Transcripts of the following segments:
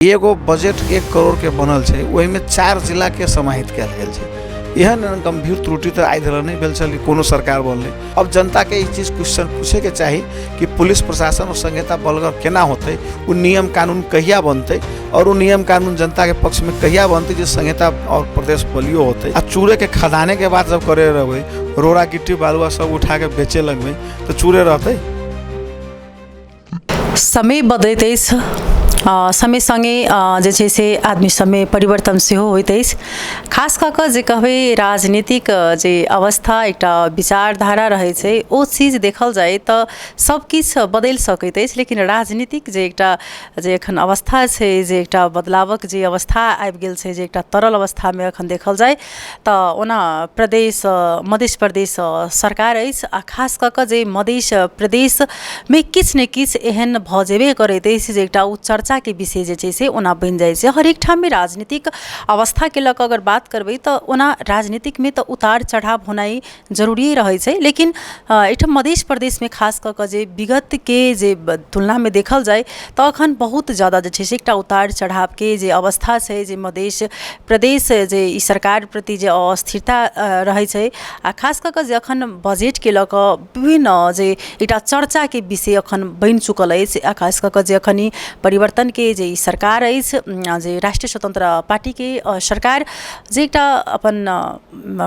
एगो बजट 1 करोड़ के बनल है, वही में 4 जिला के समाहित कल गेल है। एहन गंभीर त्रुटि तो आइ धरि नहीं भेल छल कोनो सरकार बनले। अब जनता के ई चीज क्वेश्चन पूछे के चाही कि पुलिस प्रशासन और संहिता बलगर केना होते, वो नियम कानून कहिया बनते और वो नियम कानून जनता के पक्ष में कहिया बनते जो संहिता और प्रदेश बलियो होते। आ चूरे के खदाने के बाद जब करे रहे रोड़ा गिट्टी बालुआ सब उठा के बेचे लगबे तो चूरे रहते। समय बदलते समयसँगै जे छै से आदमी सबमे परिवर्तन सेहो होइत अछि। खास कऽ कऽ जे कहबै राजनीतिक जे अवस्था एकटा विचारधारा रहै छै ओ चीज देखल जाय तऽ सब किछु बदलि सकैत अछि, लेकिन राजनीतिक जे एकटा जे एखन अवस्था छै जे एकटा बदलावक जे अवस्था आबि गेल छै जे एकटा तरल अवस्थामे एखन देखल जाय तऽ ओना प्रदेश मध्य प्रदेश सरकार अछि आ खास कऽ कऽ जे मध्य प्रदेशमे किछु ने किछु एहन भऽ जेबे करैत अछि जे एकटा चर्चा के विषय जे छै से ओना बनि जाइ छै। हरेक ठाम में राजनीतिक अवस्था के लऽ कऽ अगर बात करबै तऽ ओना राजनीतिक में तऽ उतार चढ़ाव होनाइ जरूरी रहै छै, लेकिन एहिठाम मध्य प्रदेश में खास कऽ कऽ जे विगत के जे तुलना में देखल जाय तऽ अखन बहुत ज़्यादा जे छै से एकटा उतार चढ़ाव के जे अवस्था छै जे मध्य प्रदेश जे ई सरकार प्रति जे अस्थिरता रहै छै आ खास कऽ कऽ जे अखन बजेट के लऽ कऽ विभिन्न जे एकटा चर्चा के विषय अखन बनि चुकल अछि आ खास कऽ कऽ जे अखन ई परिवर्तन के जे सरकार अछि जे राष्ट्रीय स्वतंत्र पार्टी के सरकार जे एकटा अपन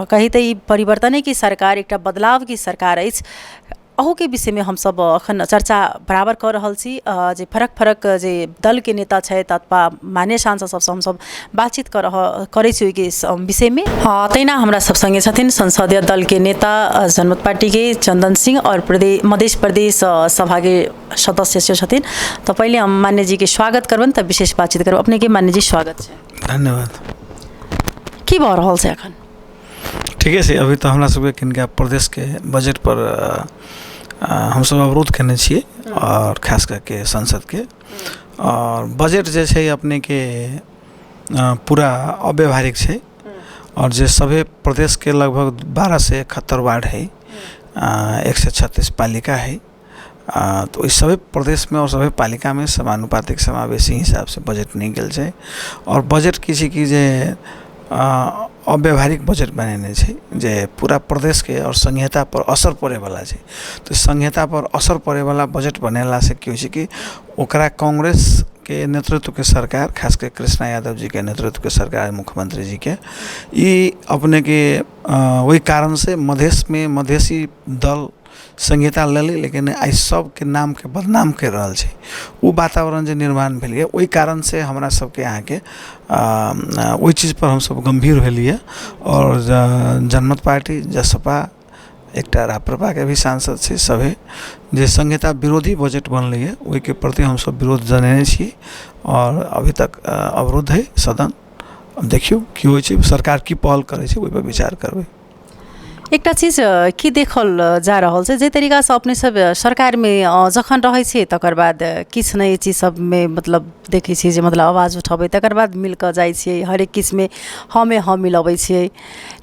कही तऽ ई परिवर्तने की सरकार एकटा बदलाव की सरकार अछि, अहू के विषय में हम सब अखन चर्चा बराबर कर रहल छी। जे फरक फरक जे दल के नेता छथि अथवा मान्य सांसद सबसँ हम सब बातचीत करै छी ओहि के विषय में। तहिना हमरा सब संगे छथिन संसदीय दल के नेता जनमत पार्टी के चंदन सिंह और मध्य प्रदेश सभा के सदस्य से छथिन। तो पहले हम मान्य जी के स्वागत करबन तब विशेष बातचीत करब। अपने के मान्य जी स्वागत है। धन्यवाद। की भऽ रहल छै एखन? ठीके छै, अभी तो हमरा सबके किनका प्रदेश के बजट पर हम सब अवरोध केने छियै और खास करके संसद के, और बजट जे छै अपने के पूरा अव्यवहारिक छै और जे सभे प्रदेश के लगभग 12 से 71 वार्ड है, 136 पालिका है, तो इस सभी प्रदेश में और सभी पालिका में समानुपातिक समावेशी हिसाब से बजट नहीं गेल छै और बजट किसी की जे अव्यवहारिक बजट बनेने छै जे पूरा प्रदेश के और संहिता पर असर पड़े वाला छै। तो संहिता पर असर पड़े वाला बजट बनेला से की होइ छै कि ओकरा कांग्रेस के नेतृत्व के सरकार खास कर कृष्णा यादव जी के नेतृत्व के सरकार मुख्यमंत्री जी के ई अपने के वही कारण से मधेश में मधेसी दल संहिता लेली, लेकिन आई सब के नाम के बदनाम कर रहा है। वो वातावरण जो निर्माण भेलिए वही कारण से हमरा सबके यहाँ के वही चीज़ पर हम सब गंभीर भेलिए और जनमत पार्टी जसपा एक राप्रपा के भी सांसद से सभे जे संहिता विरोधी बजट बनल है वही के प्रति हम सब विरोध जनेने छी और अभी तक अवरुद्ध है सदन। अब देखियो की होइ छै, सरकार की पहल करे छै ओहि पर विचार करबै। एकटा चीज की देखल जा रहल छै जे तरीका से अपने सब सरकार में जखन रहै छै तकर बाद किछु नई चीज सब में मतलब देखै छी जे मतलब आवाज उठाबै तकर बाद मिल कऽ जाइ छियै, हरेक किछु में हमें हम मिलबै छियै,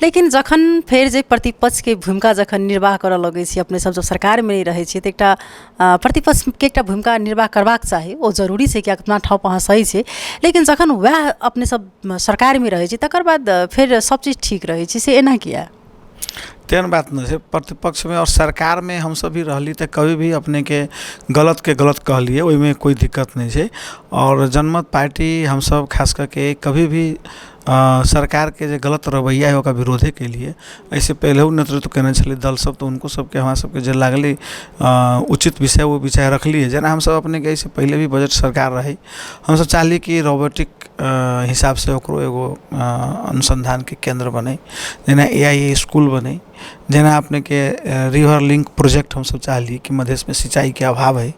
लेकिन जखन फेर जे प्रतिपक्ष के भूमिका जखन निर्वाह करऽ लगै छी अपने सब जब सरकार में नहीं रहै छी तऽ एकटा प्रतिपक्ष के एकटा भूमिका निर्वाह करबाक चाही, ओ जरूरी छै कि अपना ठाउँ पर सही छै, लेकिन जखन वएह अपने सब सरकार में रहै छी तकर बाद फिर सब चीज ठीक रहै छै, से एना किया? तेन बात नहीं है, प्रतिपक्ष में और सरकार में हम सब भी रहली तो कभी भी अपने के गलत कहलिए वही में कोई दिक्कत नहीं है। और जनमत पार्टी हम सब खास करके कभी भी सरकार के जो गलत रवैया है ओका विरोधे के लिए ऐसे पहले नेतृत्व करने चले दल सब, तो उनको सबके हमारा सबके जो लागली उचित विषय वो विषय रखली है। जना हम सब अपने के ऐसे पहले भी बजट सरकार रही, हम सब चाहली कि रोबोटिक हिसाब से ओकरो एगो अनुसंधान के केंद्र बने, जेना AI स्कूल बने, जेना अपने के रिवर लिंक प्रोजेक्ट हम सब चाहली कि मध्य में सिंचाई के अभाव है,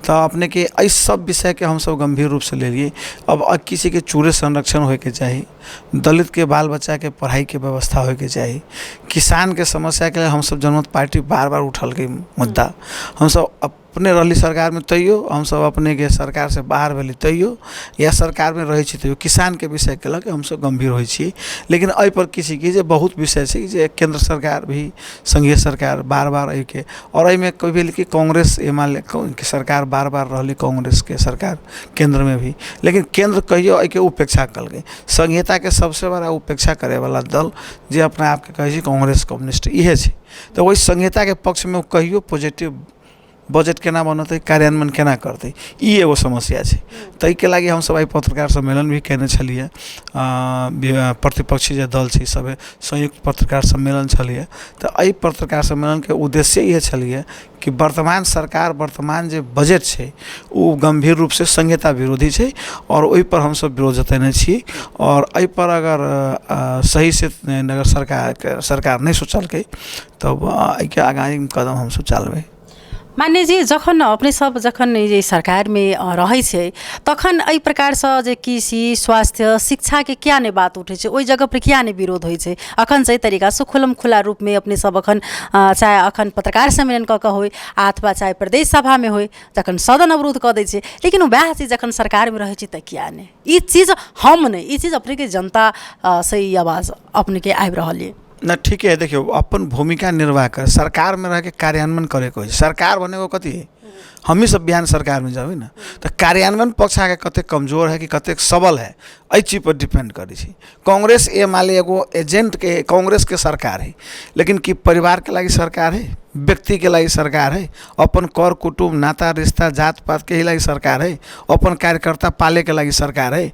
तो अपने के इस सब विषय के हम सब गंभीर रूप से ले लिए। अब किसी के चूरे संरक्षण होए के चाहिए, दलित के बाल बच्चा के पढ़ाई के व्यवस्था होए के चाहिए, किसान के समस्या के लिए हम सब जनमत पार्टी बार बार उठल के मुद्दा हम सब अपने रहली सरकार में तैयो, हम सब अपने के सरकार से बाहर भेली तैयो, या सरकार में रहे छी तैयो किसान के विषय के लके हम सब गंभीर होइ छी। लेकिन एहि पर किसी की जे बहुत विषय छै जे केंद्र सरकार भी, संघीय सरकार बार बार एहि के, और एहि में कोई भी कि कांग्रेस एमाले के सरकार बार बार रहली, कांग्रेस के सरकार केंद्र में भी, लेकिन केंद्र कहियो एहि के उपेक्षा कल गई। संहिता के सबसे बड़ा उपेक्षा करे वाला दल जे अपना आप के कहे छी कांग्रेस कम्युनिस्ट इहे छै। तो वही संहिता के पक्ष में कहियो पॉजिटिव बजेट केना बनते, कार्यान्वयन केना करते, ई एगो समस्या छै। ताहि के लागी हम सब आई पत्रकार सम्मेलन भी केने छलिए, प्रतिपक्षी जे दल छै सब संयुक्त पत्रकार सम्मेलन छलिए। तो एहि पत्रकार सम्मेलन के उद्देश्य ये छलिए कि वर्तमान सरकार, वर्तमान जे बजेट छै वो गंभीर रूप से संहिता विरोधी छै, और ओहि पर हम सब विरोध जतेने छी। और एहि पर अगर सही से अगर सरकार नहीं सोचलकै तब एहि के आगामी कदम हम सब चलबै। मान्य जी, जखन अपने सब जखन ये सरकार में रहे छे तखन एहि प्रकार से जे कृषि, स्वास्थ्य, शिक्षा के क्या ने बात उठे छे, ओहि जगह पर क्या ने विरोध होइ छे। अखन सही तरीका से खुलम खुला रूप में अपने सब अखन चाहे अखन पत्रकार सम्मेलन क के होय अथवा चाहे प्रदेश सभा में होय, जखन सदन अवरोध क दै छे, लेकिन वह चीज जखन सरकार में रहे छे त क्या ने ई चीज हम नहीं, ई चीज अपने के जनता से आवाज अपने के आबि रहल है ना। ठीक है, देखियो अपन भूमिका निर्वाह कर, सरकार में रह के कार्यान्वयन करे को सरकार बने को कथी है, हम ही सब बिहान सरकार में जाबे ना, तो कार्यान्वयन पक्ष आके कते कमजोर है कि कते सबल है, एहि चीज पर डिपेंड करे छी। कांग्रेस एमाले एगो एजेंट के कांग्रेस के सरकार है, लेकिन कि परिवार के लागी सरकार है, व्यक्ति के लागी सरकार है, अपन कर कुटुंब नाता रिश्ता जात पात के ही लागी सरकार है, अपन कार्यकर्ता पाले के लागी सरकार है।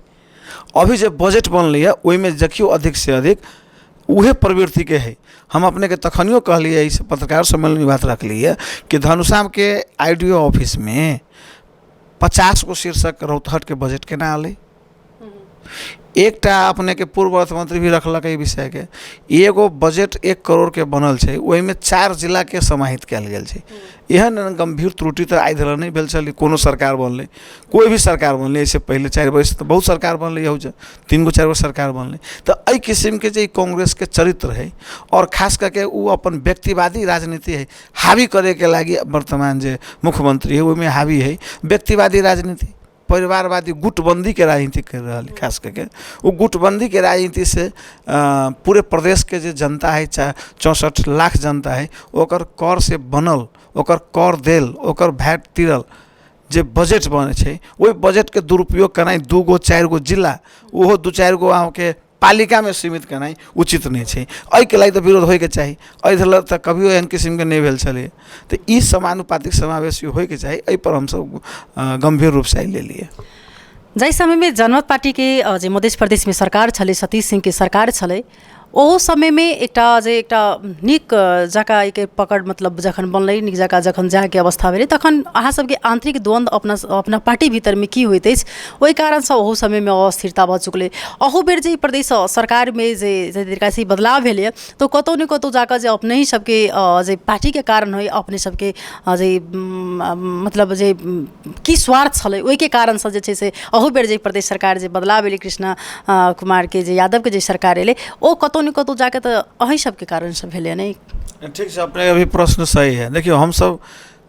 अभी जो बजट बनल है वही में देखियो अधिक से अधिक उहे प्रवृत्ति के है। हम अपने के तखनियो कहलिए, इस पत्रकार सम्मेलन में बात रख लिए कि धनुषाम के आईडीओ ऑफिस में 50 गो शीर्षक रौतहट के बजट के ना आले। एकटा अपने के पूर्व अर्थमंत्री भी रखलक ई विषय के, एगो बजट 1 करोड़ के बनल छै, ओहि में 4 जिला के समाहित कयल गेल छै। एहन गंभीर त्रुटि तो आइ धरि नहीं भेल छल। कोनो सरकार बनले, कोई भी सरकार बनले, इससे पहले 4 वर्ष तो बहुत सरकार बनले, यहू 3 गो 4 गो सरकार बनले। तो एहि किस्म के जे कांग्रेस के चरित्र है, और खास करके वो अपन व्यक्तिवादी राजनीति है हावी करे के लागी वर्तमान जे मुख्यमंत्री है ओहिमे हावी है व्यक्तिवादी राजनीति, परिवारवादी गुटबंदी के राजनीति कर रहा है। खास करके वो गुटबंदी के राजनीति से पूरे प्रदेश के जो जनता है, 64 लाख जनता है, ओकर कर से बनल, ओकर कर देल, ओकर भैट तिरल जे बजट बने छै, वही बजट के दुरुपयोग करना 2 गो 4 गो जिला, वो 2-4 गो आम के पालिका में सीमित करना उचित नहीं है। एहि के लागी तो विरोध होय के चाहिए, एहि धर तो कभियो एहन किस्म के नहीं भेल छले। तो ई समानुपातिक समावेश होय के चाहिए, एहि पर हम सब गंभीर रूप से ले लिए। जै समय में जनमत पार्टी के जे मध्य प्रदेश में सरकार छले, सतीश सिंह के सरकार छले, ओ समय में एकटा निक जका एक पकड़ मतलब जखन बनलै, निक जका जखन जाके अवस्था भेलै, तखन अहाँ सबके आंतरिक द्वंद्व अपना पार्टी भीतर में की होइत अछि, ओहि कारण से ओहो समय में अस्थिरता भऽ चुकलै। अहू बेर जे प्रदेश सरकार में जे तरीका से बदलाव भेलै, तो कतौ ने कतौ जाकर जे अपने ही सबके जे पार्टी के कारण है, अपने सबके जे मतलब जे की स्वार्थ छलै, ओहि के कारण से जे छै से अहू बेर जे प्रदेश सरकार जे बदलाव भेलै, कृष्ण कुमार के जे यादव के जे सरकार एलै, ओ कतौ न कतौ जाके तो अही सब के कारण से भेले नहीं। ठीक है, अपने अभी प्रश्न सही है। देखियो हम सब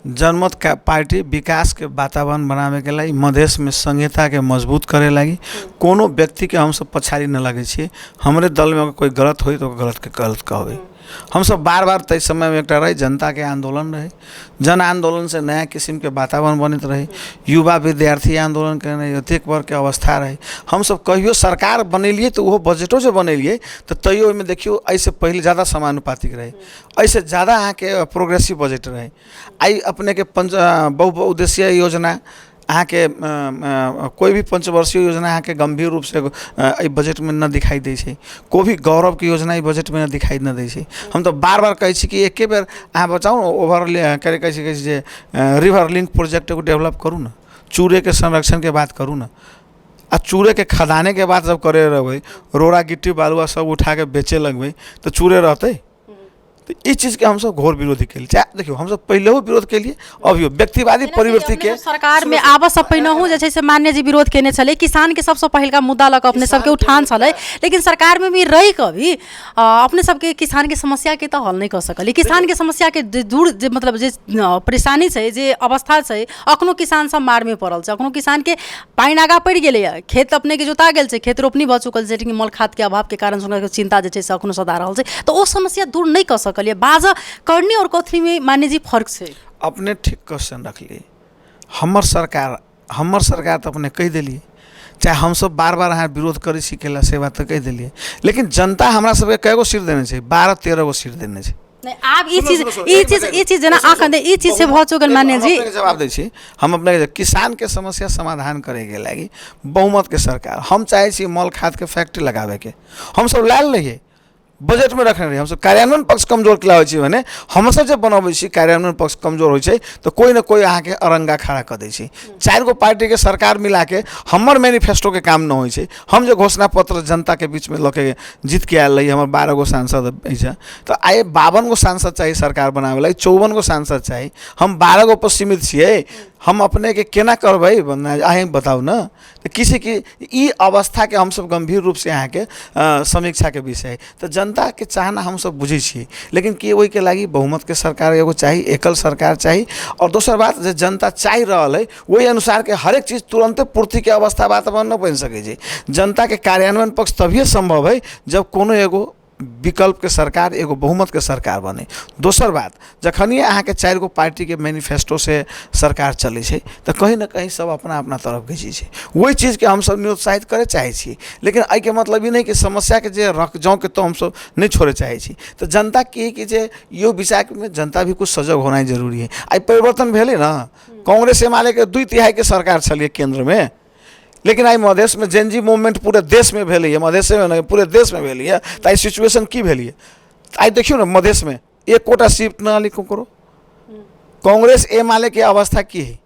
जनमत का पार्टी विकास के वातावरण बनावे के लागी, मधेश में संहिता के मजबूत करे लागी, कोनो व्यक्ति के हम सब पछाड़ी न लगे छे। हमरे दल में कोई गलत हो तो गलत के गलत कहबे। हम सब बार बार तय समय में एक रहे जनता के आंदोलन रहे, जन आंदोलन से नया किस्म के वातावरण बनित रहे, युवा विद्यार्थी आंदोलन करने अत्येक वर्ग के अवस्था रहे। हम सब कहियो सरकार बनेलिए तो वो बजटो जो बनेलिए तो तैयो में देखियो ऐसे पहले ज़्यादा समानुपातिक रहे, ऐसे ज़्यादा अहाँ के प्रोग्रेसिव बजट रहे। आई अपने के बहुउद्देशीय योजना अहाँ के कोई भी पंचवर्षीय योजना अहाँ के गंभीर रूप से बजट में न दिखाई दै छै, कोई भी गौरव की योजना बजट में न दिखाई न दै छै। हम तो बार बार कहै छी कि एके बेर अहाँ बचाऊ ओवर करे कहै जे रिवर लिंक प्रोजेक्ट को डेवलप करू ना, चूरे के संरक्षण के बात करू ना। आ चूरे के खदाने के बात जब करे रहबै, रोड़ा गिट्टी बालुआ सब उठा के बेचे लगबै तो चूरे रहते, तो इस चीज़ के हम सब घोर विरोधी के लिए, चाहे देखियो हम सब पहले हो विरोध के लिए, अभियो व्यक्तिवादी प्रवृत्ति के सरकार में आब सब पहिनहु जे छै से मान्य जी विरोध केने छलै, किसान के सबसे पहिलका मुद्दा लऽ कऽ अपने सबके उठान छलै, लेकिन सरकार में भी रही कऽ भी अपने सबके किसान के समस्या के तो हल नहीं कर सकल। किसान के समस्या के दूर जे मतलब जे परेशानी छै, जे अवस्था छै, अखनो किसान सब मार में पड़ल छै, अखनो किसान के पाइन आगा पड़ गेलै, खेत अपने के जोता गेल छै, खेत रोपनी भऽ चुकल छै, लेकिन मल खाद के अभाव के कारण हुनका चिंता जे छै से अखनो सता रहल छै, तो ओ समस्या दूर नहीं कर सकल। बाजा करनी और कथनी में मान्य जी फर्क है। अपने ठीक क्वेश्चन रखलिए। हमर सरकार तो अपने कह दिलिए, चाहे हम सब बार बार अहाँ विरोध करे सीखेला से बात तो कह दिलिए, लेकिन जनता हमरा सबके कएगो सीट देने छै? 12-13 गो सीट देने छै। नहीं आप ई चीज जेना आँख दे ई चीज से बहुत चुकल मान्य जी जवाब दै छी। हम अपने किसान के समस्या समाधान करे के लागी बहुमत के सरकार, हम चाहे छी मल खाद के फैक्ट्री लगावे के, हम सब लाल रहिए बजट में रखने रही। हम सब कार्यान्वयन पक्ष कमजोर किया होइ छै भने हम सब जब बनाबै छी कार्यान्वयन पक्ष कमजोर होइ छै तो कोई ना कोई अहाँ के अरंगा खड़ा कर दै छै। 4 गो पार्टी के सरकार मिला के हमर मैनिफेस्टो के काम न होइ छै। हम जो घोषणा पत्र जनता के बीच में लके जीत के आयल रही, हमर 12 गो सांसद है तो आए 52 गो सांसद चाहिए सरकार बनावे ला, 54 गो सांसद चाहिए, हम 12 गो पर सीमित छियै। हम अपने के केना करबै अहें बताऊ ना। तो किसी की ई अवस्था के हम सब गंभीर रूप से यहाँ के समीक्षा के विषय है। तो जनता के चाहना हम सब बुझे छी, लेकिन कि वही के लागी बहुमत के सरकार एगो चाहिए, एकल सरकार चाहिए। और दोसर बात जे जनता चाह रहा है वही अनुसार के हर एक चीज तुरंते पूर्ति के अवस्था वातावरण न बन सके छै। जनता के कार्यान्वयन पक्ष तभिए संभव है जब कोनो एगो विकल्प के सरकार एगो बहुमत के सरकार बने। दोसर बात जखनिए अहाँ के 4 गो पार्टी के मैनिफेस्टो से सरकार चले छै तो कहीं ना कहीं सब अपना अपना तरफ घींची छै, वही चीज़ के हम सब निरुत्साहित करे चाहे छी। लेकिन आई के मतलब ये नहीं कि समस्या के जे रख जाओ के तो हम सब नहीं छोड़े चाहे छी। तो जनता की कि जे यो विषय में जनता भी कुछ सजग होना जरूरी है। आई परिवर्तन भेले ना, कांग्रेस एमाले के 2/3 के सरकार चलिए केंद्र में, लेकिन आई मधेश में जेनजी मूवमेंट पूरे देश में भेल है, मधेश में नहीं पूरे देश में भेल है। तो आई सिचुएशन की भेल है आई देखियो ना, मधेश में एक कोटा सीट न आली करो, कांग्रेस एमाले के अवस्था की है,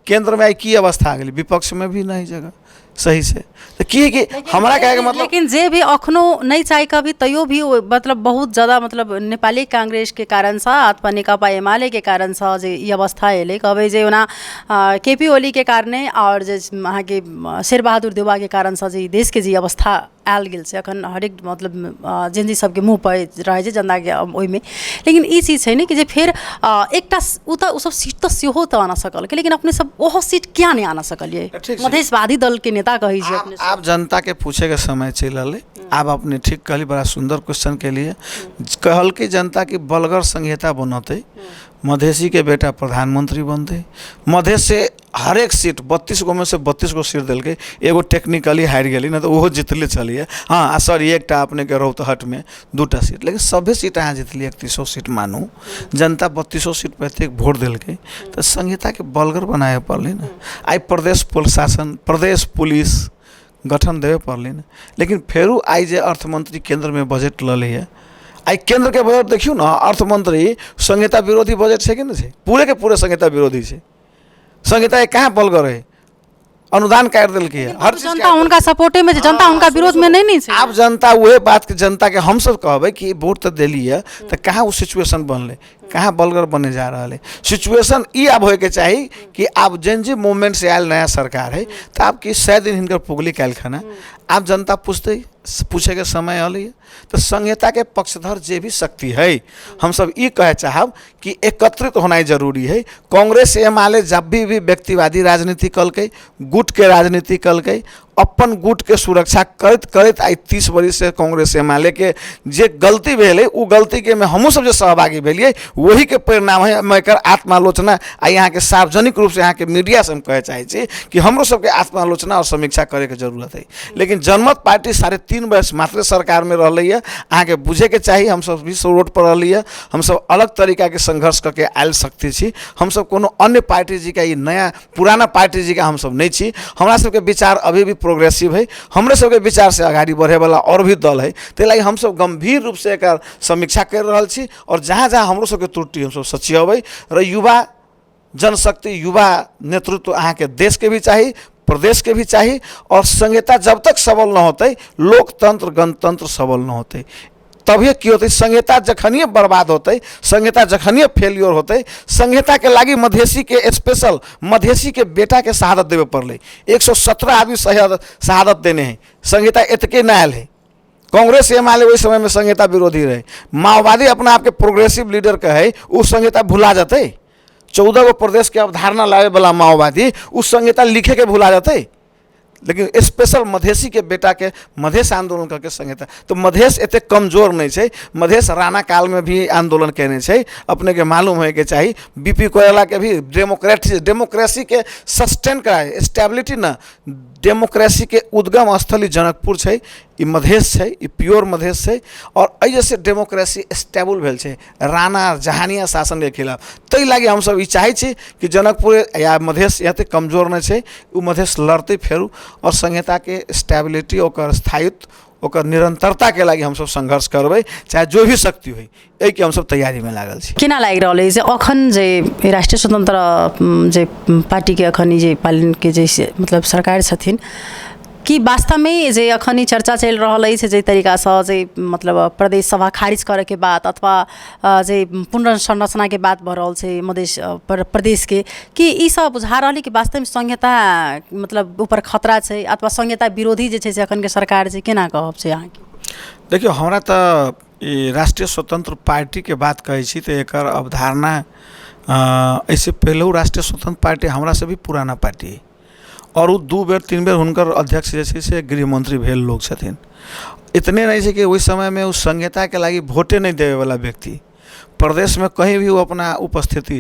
केंद्र में आई की अवस्था आ गई, विपक्ष में भी नहीं जगह सही से। तो की है कि हमारा कहे मतलब लेकिन जे भी अखनो नहीं चाहे कभी तैयो भी मतलब बहुत ज़्यादा मतलब नेपाली कांग्रेस के कारण से अथवा नेकपा एमाले के कारण से जे ई अवस्था एले कहबै जे ओना केपी ओली के कारणे और जे अहाँ के शेरबहादुर देउवा के कारण से जे देश के जे अवस्था आयल गेल छै अखन हरेक मतलब जेनजी सबके मुँह पर रहे छै जनता के ओहि में। लेकिन ई चीज है ने कि जे फिर एकटा उ सब सीट तो सेहो तो आना सकल के, लेकिन अपने सब ओहो सीट क्या नहीं आना सकलिए? मधेशवादी दल के नेता कही छै अपने आप जनता के पूछे के समय चल रहा। आप अपने ठीक कहली, बड़ा सुंदर क्वेश्चन के लिए कहल कि जनता की बलगर संहिता बनते, मधेसी के बेटा प्रधानमंत्री बनते, मधेश से हर एक सीट 32 गो में से 32 गो सीट दिल्के, एगो टेक्निकली हार गई ना तो वो जितले चलिए। हाँ सॉरी एकटा अपने के रौतहट में 2टा सीट, लेकिन सभी सीट अहाँ जितलिए 3100 सीट मानू, जनता 3200 सीट पर वोट दिल्के तो संहिता के बलगर बनाए पड़े ना। आई प्रदेश प्रशासन प्रदेश पुलिस गठन देवे पड़े ना। लेकिन फेरू आई जे अर्थमंत्री केंद्र में बजट लले है, आई केंद्र के बजट देखियो ना, अर्थमंत्री संहिता विरोधी बजट है कि नहीं, पूरे के पूरे संहिता विरोधी है। संहिता कहाँ बलगर है, अनुदान काट दिल के हर जनता उनका सपोर्टे में, जनता उनका विरोध में नहीं है। आप जनता वही बात के जनता के हम सब कहबे कि वोट तो दिली है तो कहाँ वो सिचुएशन बनले, कहाँ बलगर बने जा रहा है। सिचुएशन ई अब होए के चाहिए कि आप जेनजी मूवमेंट से आयल नया सरकार है तो आपकी 100 दिन हिनकर पुगली कैल खाना आप जनता पूछे के समय आल तो संहिता के पक्षधर जे भी शक्ति है हम सब ये कहे चाहब कि एकत्रित होना जरूरी है। कांग्रेस एमाले जब भी व्यक्तिवादी राजनीति कलके, गुट के राजनीति कलके, अपन गुट के सुरक्षा करत करत आई 30 वर्ष से कांग्रेस एमाले के जे गलती भेले उ गलती के में हमू सब जो सहभागी भेलिए वही के परिणाम है। मैं एकर आत्मालोचना आ यहाँ के सार्वजनिक रूप से यहाँ के मीडिया से हम कहे चाहे छी कि हमरो सबके आत्मालोचना और समीक्षा करे के जरूरत है। लेकिन जनमत पार्टी 3.5 वर्ष मात्र सरकार में रही है, अहाँ के बुझे के चाहिए हम सब भी रोड पर रही है, हम सब अलग तरीका के संघर्ष करके आयल सकते छी। हम सब कोनो अन्य पार्टी जी का ये नया पुराना पार्टी जी का हम सब नहीं छी। हमरा सबके विचार अभी भी प्रोग्रेसिव है, हमरे सबके विचार से आगाड़ी बढ़े वाला और भी दल है। ते लागी हम सब गंभीर रूप से एक समीक्षा कर रहा छी और जहाँ जहाँ हमरो सबके त्रुटि हम सब सचियबै र युवा जनशक्ति युवा नेतृत्व अहाँ के देश के भी चाहिए, प्रदेश के भी चाहिए। और संहिता जब तक सबल न होते लोकतंत्र गणतंत्र सबल न होते। तभिए की होते संहिता जखनिए बर्बाद होते, संहिता जखनिए फेलियर होते, संहिता के लागी मधेसी के स्पेशल मधेसी के बेटा के शहादत देवे पड़े। 117 आदमी शहादत देने हैं। संहिता एतके ना आयल है। कांग्रेस एमएलए वही समय में संहिता विरोधी रहे। माओवादी अपना आपके प्रोग्रेसिव लीडर का है, उस संहिता भुला जाते। 14 गो प्रदेश के अवधारणा लावे वाला माओवादी उस संहिता लिखे के भुला जाते। लेकिन स्पेशल मधेसी के बेटा के मधेश आंदोलन करके संहिता, तो मधेश एते कमजोर नहीं है। मधेश राणा काल में भी आंदोलन कहने से अपने के मालूम है कि चाहिए बीपी कोयला के भी डेमोक्रेसी के सस्टेन कराए, स्टेबिलिटी ना, डेमोक्रेसी के उद्गम स्थल जनकपुर है, ई मधेश है, ई प्योर मधेश है। और ऐसे डेमोक्रेसी स्टेबल भेल है राणा जहानिया शासन के खिलाफ। तै लागी हम सब चाहे कि जनकपुर या मधेश यहाँ तक कमजोर नहीं है, उ मधेश लड़ते फेरू और संहिता के स्टेबिलिटी और स्थायित्व और निरंतरता के लागी हम सब संघर्ष करबे, चाहे जो भी शक्ति हो। यही कि हम सब तैयारी में लागल छी। केना लागि रहल है जे अखन जे राष्ट्रिय स्वतंत्र जे पार्टी के अखन जे पालन के जे मतलब सरकार छथिन कि वास्तव में जे अखन ई चर्चा चल रहा है जे तरीका से जे मतलब प्रदेश सभा खारिज करे के बाद अथवा जे पुनर्संरचना के बात भ रहल है मधेश प्रदेश के कि ई सब बुझा रही कि वास्तव में संहिता मतलब ऊपर खतरा है अथवा संहिता विरोधी जे से अखन के सरकार से केना कहब से अहाँ के? देखियो हमरा तो राष्ट्रीय स्वतंत्र पार्टी के बात कहे छी तो एक अवधारणा ऐसे पहले राष्ट्रीय स्वतंत्र पार्टी हमरा से भी पुराना पार्टी है और वो 2 बेर 3 बेर हुनकर अध्यक्ष जैसे से गृह मंत्री भेल लोग छथिन। इतने नहीं है कि उस समय में उस संहिता के लागी वोटे नहीं देवे वाला व्यक्ति प्रदेश में कहीं भी वो अपना उपस्थिति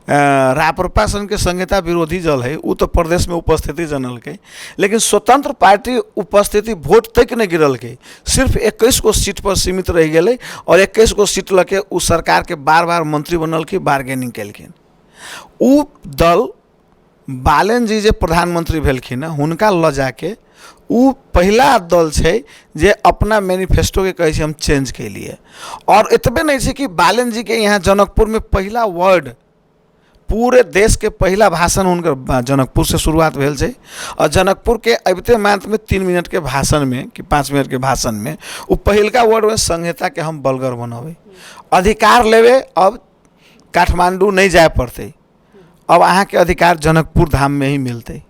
राप्रपा सन के संहिता विरोधी जल है वो तो प्रदेश में उपस्थिति जनल के, लेकिन स्वतंत्र पार्टी उपस्थिति वोट तक नहीं गिरल के, सिर्फ 21 गो सीट पर सीमित रह गए और 21 गो सीट लके उस सरकार के बार बार मंत्री बनल की बार्गेनिंग कलखिन। उ दल बालन जी जे प्रधानमंत्री भेलखिन हुनका ल जाके उ पहला दल है जे अपना मैनिफेस्टो के कहे हम चेंज के लिए। और इतबे नहीं है कि बालन जी के यहाँ जनकपुर में पहला वर्ड पूरे देश के पहला भाषण उनकर जनकपुर से शुरुआत भेल छै और जनकपुर के अबते मात्र में 3 मिनट के भाषण में कि 5 मिनट के भाषण में वो पहलका वर्ड में संहिता के हम बलगर बनावे अधिकार लेवे। अब काठमांडू नहीं जाए पड़ते, अब अहाँ के अधिकार जनकपुर धाम में ही मिलते।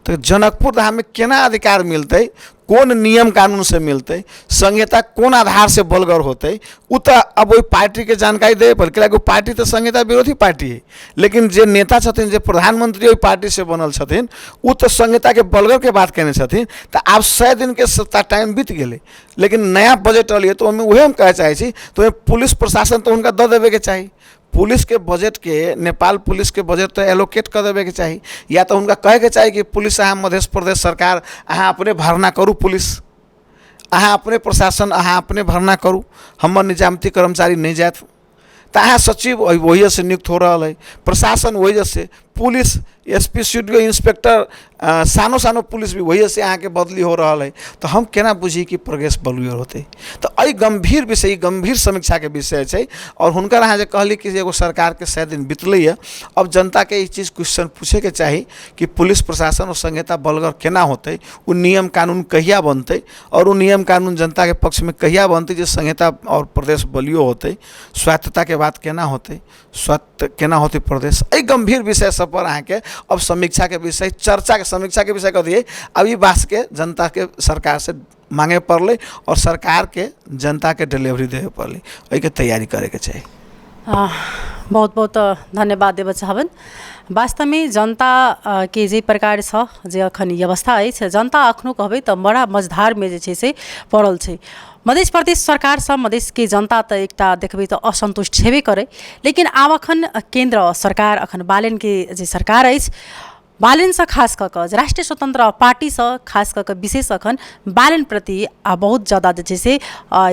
तो जनकपुर धाम में केना अधिकार मिलते, कौन नियम कानून से मिलते, संहिता कौन आधार से बलगर होते, उ तो अब वही पार्टी के जानकारी दे पर कि पार्टी तो संहिता विरोधी पार्टी है, लेकिन जे नेता छथिन जे प्रधानमंत्री वही पार्टी से बनल छथिन उ तो संहिता के बलगर के बात कहने छथिन। तो आप 100 दिन के टाइम बीत गए, लेकिन नया बजट अलिए तो हमें वही हम कहे चाहे तो पुलिस प्रशासन तो उनका दे देवे के चाहिए। पुलिस के बजट के नेपाल पुलिस के बजट तो एलोकेट कर देवे के चाहिए, या तो उनका कहे के चाहिए कि पुलिस अहाँ मध्य प्रदेश सरकार अहाँ अपने भरना करू, पुलिस अहाँ अपने प्रशासन अहाँ अपने भरना करू, हमर निजामती कर्मचारी नहीं जात। तो अहाँ सचिव वही से नियुक्त हो रहा है, प्रशासन वही से, पुलिस एसपी सीडीओ इंस्पेक्टर सानो सानो पुलिस भी वही से अहाँ के बदली हो रहा है। तो हम केना बुझी कि प्रोग्रेस बलुअर होते। तो अई गंभीर विषय गंभीर समीक्षा के विषय है और हुनकर अहाँ जे कहली कि एगो सरकार के 100 दिन बीतल है, अब जनता के ई चीज़ क्वेश्चन पूछे के चाहिए कि पुलिस प्रशासन और संहिता बलगर केना होते, वो नियम कानून कहिया बनते और वो नियम कानून जनता के पक्ष में कहिया बनते जो संहिता और प्रदेश बलियो होते, स्वायत्तता के बात केना होते, स्वायत्त केना होते प्रदेश। अई गंभीर विषय सब पर अहाँ के अब समीक्षा के विषय चर्चा के समीक्षा के विषय कह दिए। अब ये बात के जनता के सरकार से मांगे पड़े और सरकार के जनता के डिलीवरी देवे पड़े, वही के तैयारी करे के चाहिए। बहुत बहुत धन्यवाद देव चाहबन। वास्तव में जनता के जे प्रकार छ जे अखन अवस्था है जनता अखनो कहबे तो बड़ा मझधार में जे से पड़ल है। मध्य प्रदेश सरकार से मधेश के जनता तो एकटा देखबे तो असंतुष्ट छेबे करे, लेकिन आब अखन केंद्र सरकार अखन बालन के जे सरकार है बालन से खास कऽ राष्ट्रीय स्वतंत्र पार्टी से खास कऽ विशेष अखन बालन प्रति बहुत ज़्यादा जे से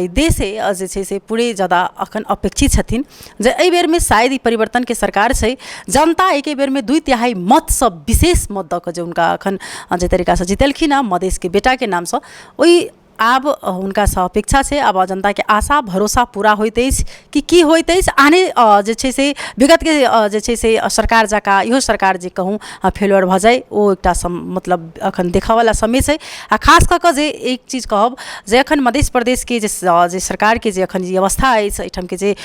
देश जे से पूरे ज़्यादा अखन अपेक्षित छथिन जे एहि बेर में शायद परिवर्तन के सरकार से जनता एक बेर में 2/3 मत से विशेष मत दऽ कऽ जे उनका अखन जे तरीका से जीतलखिन मधेश के बेटा के नाम से वही आब हुनका से अपेक्षा छै, आब जनता के आशा भरोसा पूरा होइत अछि कि की होइत अछि आने जे छै से विगत के जे छै से सरकार जकाँ इहो सरकार जे कहूँ फेलुअर भऽ जाय, ओ एकटा मतलब अखन देखऽवला समय छै। आ खास कऽ कऽ जे एक चीज कहब जे अखन मध्य प्रदेश के जे सरकार के जे अखन जे अवस्था अछि, एहिठाम के जे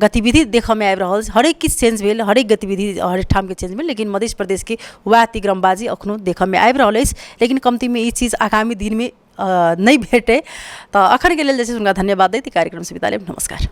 गतिविधि देखऽ में आबि रहल छै, हरेक किछु चेंज भेल, हरेक गतिविधि हरेक ठाम के चेंज भेल, लेकिन मध्य प्रदेश के वएह तिग्रमबाजी अखनो देखऽ में आबि रहल अछि। लेकिन कमती में ई चीज आगामी दिन में नहीं भेटे। तो अखन के लेल जे छै हुनका धन्यवाद दैत कार्यक्रम से विदा लेब। नमस्कार।